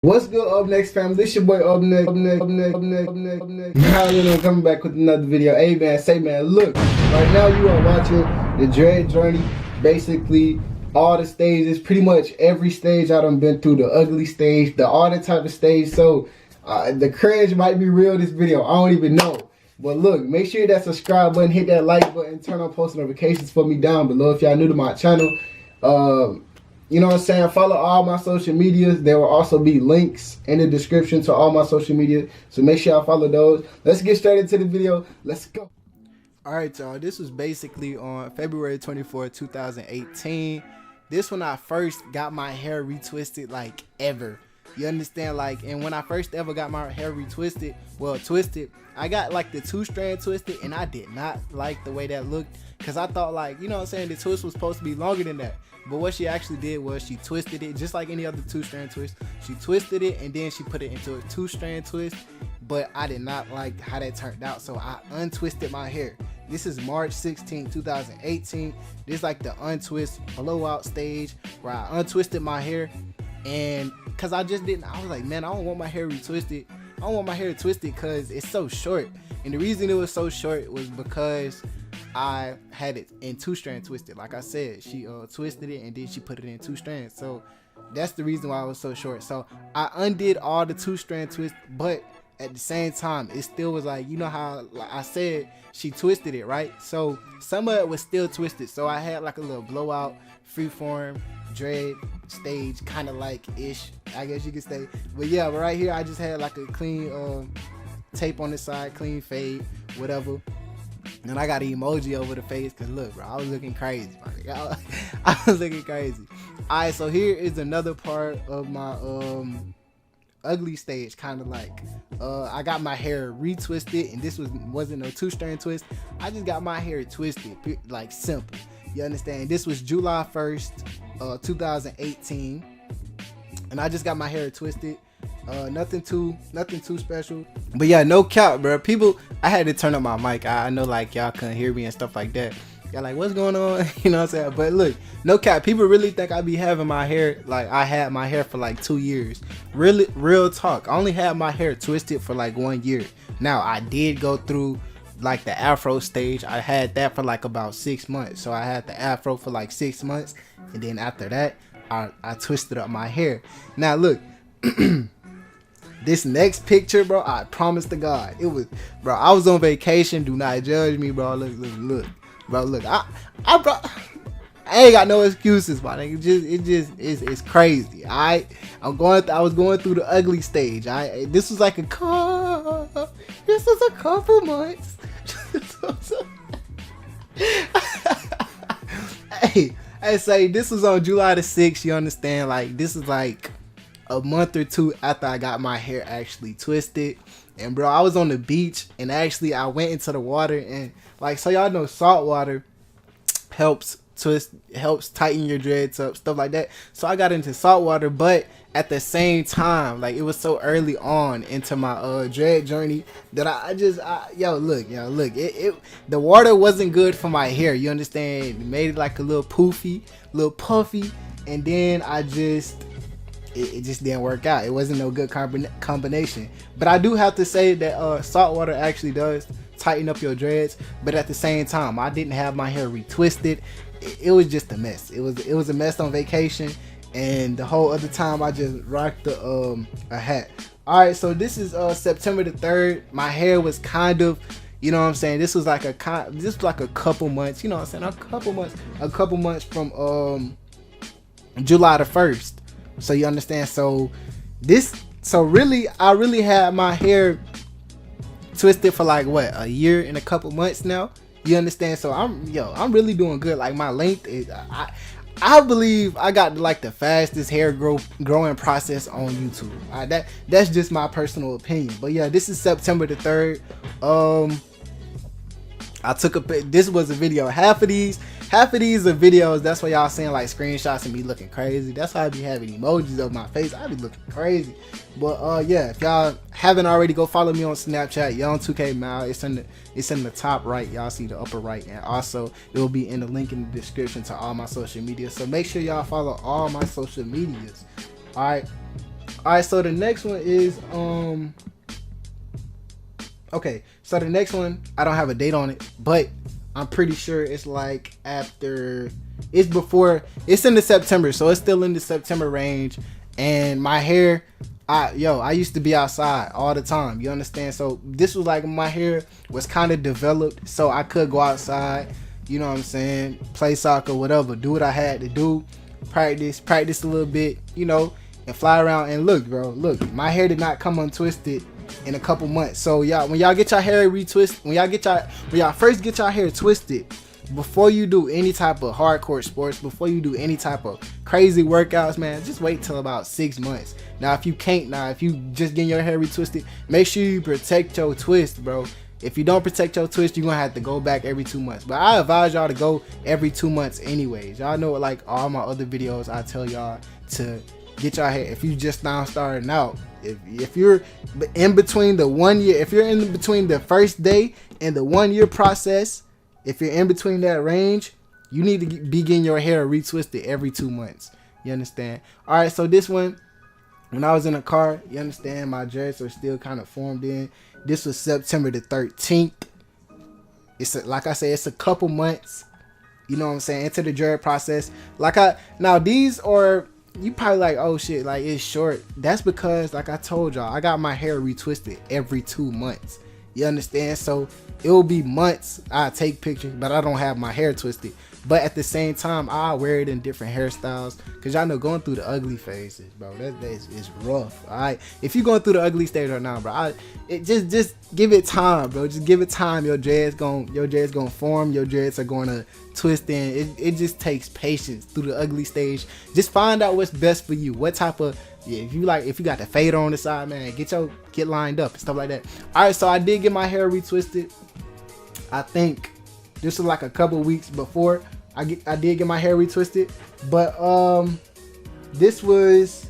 What's good, Up Next fam? This your boy Up Next. Now I'm coming back with another video. Hey man, say man, look, right now you are watching the dread journey. Basically, all the stages, pretty much every stage I done been through. The ugly stage, the all the type of stage. So the cringe might be real this video. I don't even know. But look, make sure that subscribe button, hit that like button, turn on post notifications for me down below if y'all new to my channel. You know what I'm saying? Follow all my social medias. There will also be links in the description to all my social media. So make sure y'all follow those. Let's get straight into the video. Let's go. Alright y'all, this was basically on February 24th, 2018. This when I first got my hair retwisted like ever. You understand? Like, and when I first ever got my hair retwisted, well, twisted, I got like the 2-strand twisted, and I did not like the way that looked, because I thought, like, you know what I'm saying, the twist was supposed to be longer than that. But what she actually did was she twisted it just like any other 2-strand twist. She twisted it and then she put it into a 2-strand twist. But I did not like how that turned out, so I untwisted my hair. This is March 16, 2018. This is like the untwist blowout stage where I untwisted my hair. And because I just didn't, I was like, man, I don't want my hair retwisted. I don't want my hair twisted because it's so short. And the reason it was so short was because I had it in 2-strand twisted. Like I said, she twisted it and then she put it in 2 strands. So that's the reason why it was so short. So I undid all the 2-strand twists, but at the same time, it still was like, you know how, like I said, she twisted it, right? So some of it was still twisted. So I had like a little blowout, freeform, dread stage, kind of like ish, I guess you could say. But yeah, but right here I just had like a clean tape on the side, clean fade, whatever. And I got an emoji over the face because look, bro, I was looking crazy. I was looking crazy. Alright, so here is another part of my ugly stage, kind of like I got my hair retwisted, and this wasn't no 2-strand twist. I just got my hair twisted, like simple. You understand? This was July 1st, 2018, and I just got my hair twisted. Nothing too special. But yeah, no cap, bro. People, I had to turn up my mic. I know like y'all couldn't hear me and stuff like that. Y'all like, what's going on? You know what I'm saying? But look, no cap. People really think I be having my hair, like I had my hair for like 2 years. Really, real talk. I only had my hair twisted for like 1 year. Now I did go through like the afro stage. I had that for like about 6 months. So I had the afro for like 6 months, and then after that I twisted up my hair. Now look, this next picture, bro, I promise to God, it was, bro, I was on vacation. Do not judge me, bro. Look, bro, look, I ain't got no excuses, man. It's crazy. I was going through the ugly stage. This was like this was a couple months. Hey, I say this was on July the 6th. You understand? Like, this is like a month or 2 after I got my hair actually twisted. And bro, I was on the beach, and actually I went into the water, and like, so y'all know salt water helps tighten your dreads up, stuff like that. So I got into salt water, but at the same time, like, it was so early on into my dread journey that the water wasn't good for my hair. You understand? It made it like a little poofy, little puffy, and then it just didn't work out. It wasn't no good combination. But I do have to say that salt water actually does tighten up your dreads. But at the same time, I didn't have my hair retwisted. It was just a mess. It was a mess on vacation, and the whole other time I just rocked a hat. All right, so this is September the 3rd. My hair was kind of, you know what I'm saying, this was like a couple months. You know what I'm saying, a couple months from July the 1st. So you understand? So I really had my hair twisted for like what, a year and a couple months now. You understand? So I'm really doing good. Like, my length is, I believe I got like the fastest hair growing process on YouTube. That's just my personal opinion. But yeah, this is September the 3rd. I took this was a video. Half of these are videos. That's why y'all seeing like screenshots of me looking crazy. That's why I be having emojis of my face. I be looking crazy. But yeah, if y'all haven't already, go follow me on Snapchat, Young2K Mal. It's in the top right. Y'all see the upper right, and also it will be in the link in the description to all my social media. So make sure y'all follow all my social medias. All right. All right, so the next one is okay, so the next one, I don't have a date on it, but I'm pretty sure it's like after, it's before, it's in the September, so it's still in the September range. And my hair, I used to be outside all the time, you understand? So this was like, my hair was kind of developed, so I could go outside, you know what I'm saying, play soccer, whatever, do what I had to do, practice a little bit, you know, and fly around. And look, bro, look, my hair did not come untwisted in a couple months. So y'all, when y'all get your hair retwisted, when y'all first get your hair twisted, before you do any type of hardcore sports, before you do any type of crazy workouts, man, just wait till about 6 months. Now if you just getting your hair retwisted, make sure you protect your twist, bro. If you don't protect your twist, you're gonna have to go back every 2 months. But I advise y'all to go every 2 months anyways. Y'all know, like all my other videos, I tell y'all to get your hair, if you just now starting out, if you're in between the 1 year, if you're in between the first day and the 1 year process, if you're in between that range, you need to be getting your hair retwisted every 2 months. You understand? All right, so this one, when I was in a car, you understand, my dreads are still kind of formed in. This was September the 13th. Like I said, it's a couple months, you know what I'm saying, into the dread process. Now these are, you probably like, oh shit, like it's short. That's because, like I told y'all, I got my hair retwisted every 2 months. You understand? So it will be months I take pictures, but I don't have my hair twisted. But at the same time, I wear it in different hairstyles, because y'all know, going through the ugly phases, bro, that is rough. All right, if you're going through the ugly stage right now, bro, just give it time, bro. Just give it time. Your dreads gonna form. Your dreads are gonna twist in. It just takes patience through the ugly stage. Just find out what's best for you. What type of, if you got the fader on the side, man, get lined up and stuff like that. All right, so I did get my hair retwisted. I think this was like a couple weeks before I did get my hair retwisted, but this was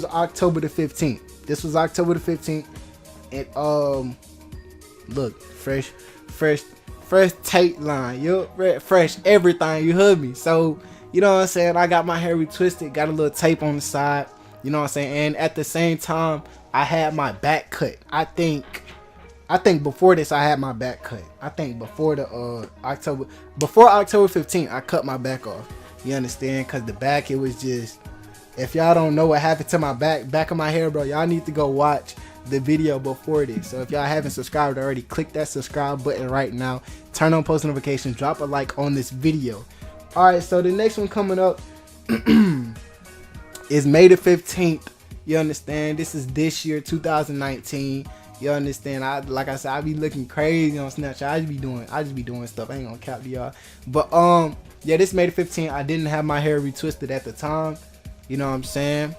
October the 15th. This was October the 15th, and look, fresh tape line, fresh everything. You heard me? So you know what I'm saying, I got my hair retwisted, got a little tape on the side. You know what I'm saying, and at the same time, I had my back cut. I think before this, I had my back cut. I think before the October 15th, I cut my back off. You understand? Cause the back, it was just, if y'all don't know what happened to my back of my hair, bro, y'all need to go watch the video before this. So if y'all haven't subscribed already, click that subscribe button right now. Turn on post notifications. Drop a like on this video. All right, so the next one coming up is May the 15th. You understand? This is this year, 2019. You understand? Like I said, I be looking crazy on Snapchat. I just be doing stuff. I ain't gonna cap to y'all. But yeah, this May the 15th. I didn't have my hair retwisted at the time. You know what I'm saying?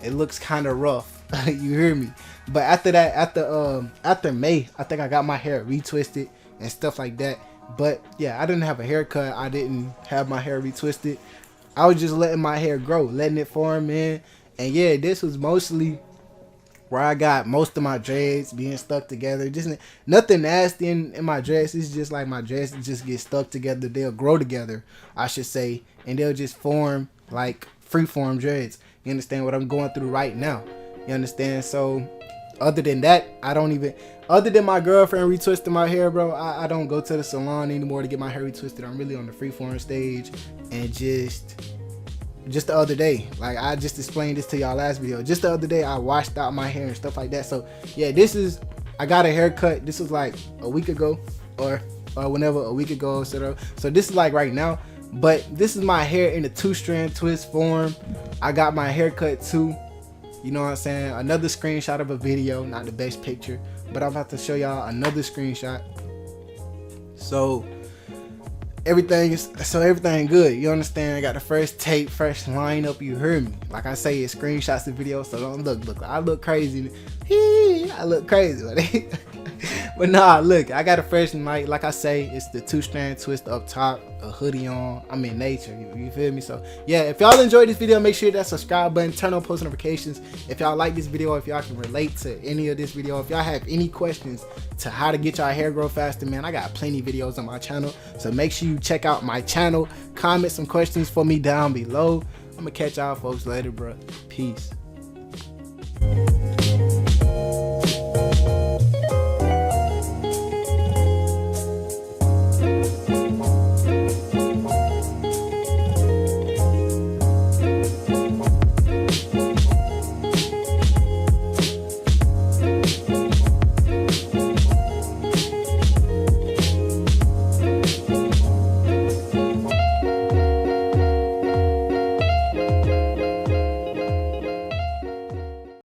It looks kind of rough. You hear me? But after that, after May, I think I got my hair retwisted and stuff like that. But yeah, I didn't have a haircut. I didn't have my hair retwisted. I was just letting my hair grow, letting it form in. And yeah, this was mostly where I got most of my dreads being stuck together. Just nothing nasty in my dreads. It's just like my dreads just get stuck together. They'll grow together, I should say, and they'll just form like freeform dreads. You understand what I'm going through right now? You understand? So other than that, other than my girlfriend retwisting my hair, bro, I don't go to the salon anymore to get my hair retwisted. I'm really on the freeform stage. And just the other day, like I just explained this to y'all last video, just the other day I washed out my hair and stuff like that. So yeah, I got a haircut. This was like a week ago or whenever, a week ago, etc. So this is like right now, but this is my hair in a 2-strand twist form. I got my haircut too. You know what I'm saying? Another screenshot of a video, not the best picture, but I'm about to show y'all another screenshot. So everything good. You understand? I got the first tape, fresh lineup. You heard me? Like I say, it's screenshots of videos, so don't look. I look crazy. I look crazy, but nah, look. I got a fresh night. Like I say, it's the 2-strand twist up top, a hoodie on. I'm in nature. You feel me? So yeah, if y'all enjoyed this video, make sure you hit that subscribe button, turn on post notifications. If y'all like this video, if y'all can relate to any of this video, if y'all have any questions to how to get y'all hair grow faster, man, I got plenty of videos on my channel. So make sure you check out my channel. Comment some questions for me down below. I'm gonna catch y'all folks later, bro. Peace.